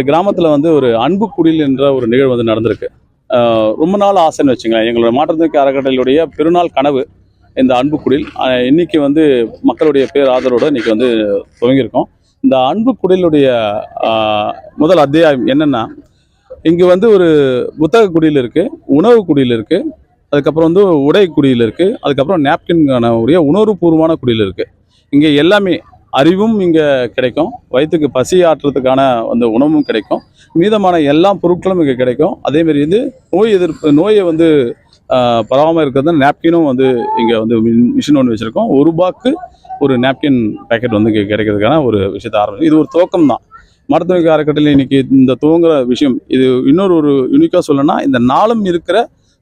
கிராமத்தில் வந்து ஒரு அன்பு குடில் என்ற ஒரு நிகழ்வு வந்து நடந்திருக்கு. ரொம்ப நாள் ஆசைன்னு வச்சுங்களேன். எங்களோட மாற்றத்திற்கு அறக்கட்டளையுடைய பெருநாள் கனவு இந்த அன்பு குடில். இன்னைக்கு வந்து மக்களுடைய பேர் ஆதரவோடு இன்னைக்கு வந்து துவங்கியிருக்கோம். இந்த அன்பு குடிலுடைய முதல் அத்தியாயம் என்னென்னா, இங்கே வந்து ஒரு புத்தக குடியில் இருக்குது, உணவு குடியில் இருக்குது, அதுக்கப்புறம் வந்து உடை குடியில் இருக்குது, அதுக்கப்புறம் நாப்கின்கான உடைய உணர்வுபூர்வமான குடியில் இருக்குது. இங்கே எல்லாமே அறிவும் இங்கே கிடைக்கும், வயிற்றுக்கு பசி ஆற்றுறதுக்கான அந்த உணவும் கிடைக்கும், மீதமான எல்லா பொருட்களும் இங்கே கிடைக்கும். அதேமாரி வந்து நோயை வந்து பரவாமல் இருக்கிறது நாப்கினும் வந்து இங்கே வந்து மிஷின் ஒன்று வச்சுருக்கோம். ₹1 ஒரு நாப்கின் பேக்கெட் வந்து இங்கே கிடைக்கிறதுக்கான ஒரு விஷயத்தை ஆரம்பிச்சு இது ஒரு துவக்கம் தான். மருத்துவ அறக்கட்டளை இன்னைக்கு இந்த துவங்குற விஷயம் இது ஒரு யூனிக்காக சொல்லணும்னா, இந்த நாளும் இருக்கிற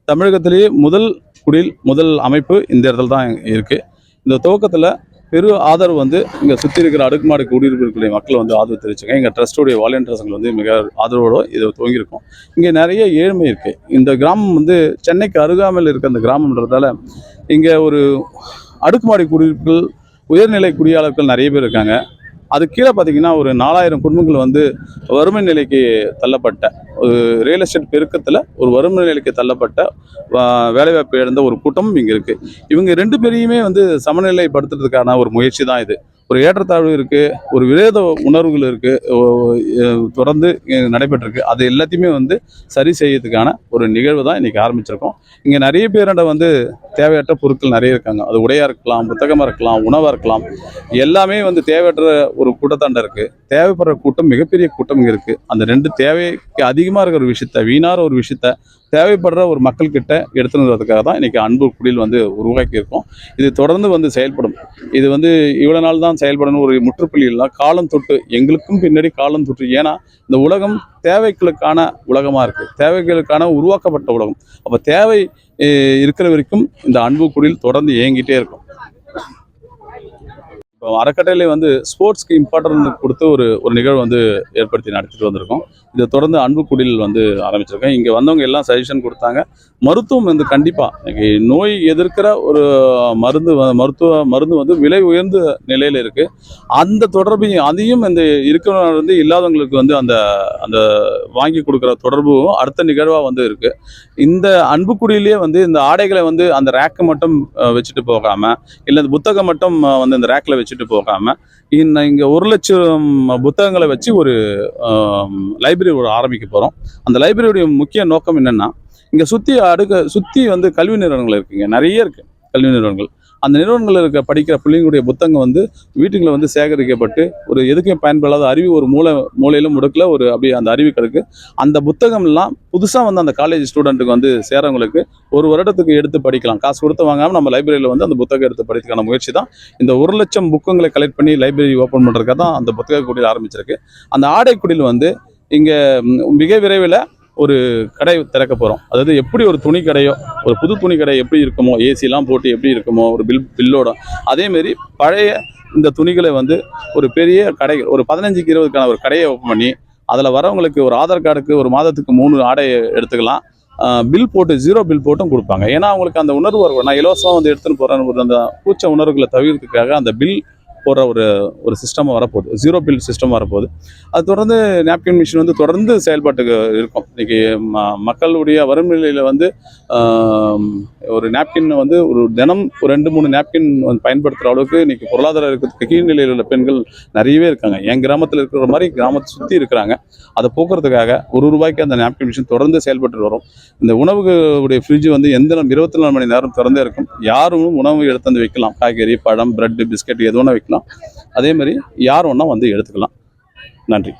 தமிழகத்திலேயே முதல் குடில் முதல் அமைப்பு இந்த இடத்துல தான் இருக்குது. இந்த துவக்கத்தில் பெரு ஆதரவு வந்து இங்கே சுற்றி இருக்கிற அடுக்குமாடி குடியிருப்புகளுடைய மக்கள் வந்து ஆதரவு தெரிவிச்சுங்க. எங்கள் ட்ரஸ்டோடைய வாலண்டியர்ஸுங்க வந்து மிக ஆதரவோடு இதை துவங்கியிருக்கோம். இங்கே நிறைய ஏழ்மை இருக்குது. இந்த கிராமம் வந்து சென்னைக்கு அருகாமையில் இருக்க அந்த கிராமன்றதால இங்கே ஒரு அடுக்குமாடி குடியிருப்புகள் உயர்நிலை குடியாளர்கள் நிறைய பேர் இருக்காங்க. அது கீழே பார்த்தீங்கன்னா ஒரு 4000 குடும்பங்கள் வந்து வறுமை நிலைக்கு தள்ளப்பட்ட ஒரு ரியல் எஸ்டேட் பெருக்கத்தில் ஒரு வறுமை நிலைக்கு தள்ளப்பட்ட வேலைவாய்ப்பு இழந்த ஒரு கூட்டமும் இங்கே இருக்குது. இவங்க 2 பேரையுமே வந்து சமநிலைப்படுத்துறதுக்கான ஒரு முயற்சி தான் இது. ஒரு ஏற்றத்தாழ்வு இருக்குது, ஒரு விரோத உணர்வுகள் இருக்குது, தொடர்ந்து நடைபெற்றிருக்கு. அது எல்லாத்தையுமே வந்து சரி செய்யறதுக்கான ஒரு நிகழ்வு தான் இன்றைக்கி ஆரம்பிச்சிருக்கோம். இங்கே நிறைய பேரோட வந்து தேவையற்ற பொருட்கள் நிறைய இருக்காங்க. அது உடையாக இருக்கலாம், புத்தகமாக இருக்கலாம், உணவாக இருக்கலாம், எல்லாமே வந்து தேவையற்ற ஒரு கூட்டத்தாண்ட இருக்குது. தேவைப்படுற கூட்டம் மிகப்பெரிய கூட்டம் இங்கே இருக்குது. அந்த 2 தேவைக்கு அதிகமாக இருக்கிற ஒரு விஷயத்த, வீணார ஒரு விஷயத்த தேவைப்படுற ஒரு மக்கள்கிட்ட எடுத்துக்கிறதுக்காக தான் இன்றைக்கி அன்பு குடில் வந்து உருவாக்கியிருக்கோம். இது தொடர்ந்து வந்து செயல்படும். இது வந்து இவ்வளோ நாள் தான் செயல்படணும் ஒரு முற்றுப்புள்ளி இல்லை, காலம் தொட்டு எங்களுக்கும் பின்னாடி காலம் தொட்டு. ஏன்னா இந்த உலகம் தேவைகளுக்கான உலகமாக இருக்குது, தேவைகளுக்கான உருவாக்கப்பட்ட உலகம். அப்போ தேவை இருக்கிற வரைக்கும் இந்த அன்பு குடில் தொடர்ந்து இயங்கிட்டே இருக்கும். இப்போ அறக்கட்டளை வந்து ஸ்போர்ட்ஸ்க்கு இம்பார்ட்டன்ட் கொடுத்து ஒரு நிகழ்வு வந்து ஏற்படுத்தி நடத்திட்டு வந்திருக்கோம். இதை தொடர்ந்து அன்பு குடில் வந்து ஆரம்பிச்சிருக்கேன். இங்கே வந்தவங்க எல்லாம் சஜஷன் கொடுத்தாங்க. மருத்துவம் வந்து கண்டிப்பாக இன்னைக்கு நோய் எதிர்க்கிற ஒரு மருந்து வந்து விலை உயர்ந்த நிலையில் இருக்குது. அந்த தொடர்பையும் அதையும் இந்த இருக்கிறவங்க வந்து இல்லாதவங்களுக்கு வந்து அந்த அந்த வாங்கி கொடுக்குற தொடர்பும் அடுத்த நிகழ்வாக வந்து இருக்குது. இந்த அன்பு குடியிலே வந்து இந்த ஆடைகளை வந்து அந்த ரேக்கை மட்டும் வச்சுட்டு போகாமல், இல்லை இந்த புத்தகம் மட்டும் வந்து இந்த ரேக்கில் வச்சுட்டு போகாமல், இங்கே 1 லட்சம் புத்தகங்களை வச்சு ஒரு லைப்ரரி ஆரம்பிக்க போகிறோம். அந்த லைப்ரரியுடைய முக்கிய நோக்கம் என்னென்னா, இங்கே சுற்றி வந்து கல்வி நிறுவனங்கள் இருக்குங்க, நிறைய இருக்குது கல்வி நிறுவனங்கள். அந்த நிறுவனங்களில் படிக்கிற பிள்ளைங்களுடைய புத்தகம் வந்து வீட்டுக்குள்ள வந்து சேகரிக்கப்பட்டு ஒரு எதுக்கும் பயன்படாத அருவி ஒரு மூலையிலும் முடுக்கில் ஒரு அப்படியே அந்த அருவி கிடக்கு. அந்த புத்தகம்லாம் புதுசாக வந்து அந்த காலேஜ் ஸ்டூடெண்ட்டுக்கு வந்து சேரவங்களுக்கு 1 வருடத்துக்கு எடுத்து படிக்கலாம். காசு கொடுத்து வாங்காமல் நம்ம லைப்ரரியில் வந்து அந்த புத்தகம் எடுத்து படிக்கிறதுக்கான முயற்சி தான். இந்த 1 லட்சம் புக்குங்களை கலெக்ட் பண்ணி லைப்ரரி ஓப்பன் பண்ணுறதுக்காக தான் அந்த புத்தக குடியில் ஆரம்பிச்சிருக்கு. அந்த ஆடை குடியில் வந்து இங்கே மிக விரைவில் ஒரு கடை திறக்க போகிறோம். அதாவது எப்படி ஒரு துணி கடையோ, ஒரு புது துணி கடை எப்படி இருக்குமோ, ஏசிலாம் போட்டு எப்படி இருக்குமோ ஒரு பில்லோட, அதேமாரி பழைய இந்த துணிகளை வந்து ஒரு பெரிய கடைகள் ஒரு 15க்கு 20க்கான ஒரு கடையை ஓப்பன் பண்ணி அதில் வரவங்களுக்கு ஒரு ஆதார் கார்டுக்கு ஒரு மாதத்துக்கு 3 ஆடை எடுத்துக்கலாம். பில் போட்டு 0 பில் போட்டும் கொடுப்பாங்க. ஏன்னா அவங்களுக்கு அந்த உணர்வு இருக்கும், நான் இலவசமாக வந்து எடுத்துன்னு போகிறேன்னு அந்த கூச்ச உணர்வுகளை தவிர்க்கிறதுக்காக அந்த பில் போடுற ஒரு சிஸ்டமாக வரப்போகுது, 0 பில் சிஸ்டம் வரப்போகுது. அது தொடர்ந்து நாப்கின் மிஷின் வந்து தொடர்ந்து செயல்பாட்டுக்கு இருக்கும். இன்றைக்கி மக்களுடைய வறுமை நிலையில் வந்து ஒரு நாப்கின் வந்து ஒரு தினம் ஒரு 2-3 நாப்கின் வந்து பயன்படுத்துகிற அளவுக்கு இன்றைக்கி பொருளாதார இருக்கிறதுக்கு கீழ்நிலையில் உள்ள பெண்கள் நிறையவே இருக்காங்க. என் கிராமத்தில் இருக்கிற மாதிரி கிராமத்தை சுற்றி இருக்கிறாங்க. அதை போக்குறதுக்காக ₹1 அந்த நாப்கின் மிஷின் தொடர்ந்து செயல்பட்டு வரும். இந்த உணவுடைய ஃப்ரிட்ஜ் வந்து எந்த 24 மணி நேரம் திறந்தே இருக்கும். யாரும் உணவு எடுத்து வந்து வைக்கலாம், காய்கறி, பழம், பிரெட்டு, பிஸ்கட் எது வேணால் வைக்கலாம். அதே மாதிரி யார் வேணால் வந்து எடுத்துக்கலாம். நன்றி.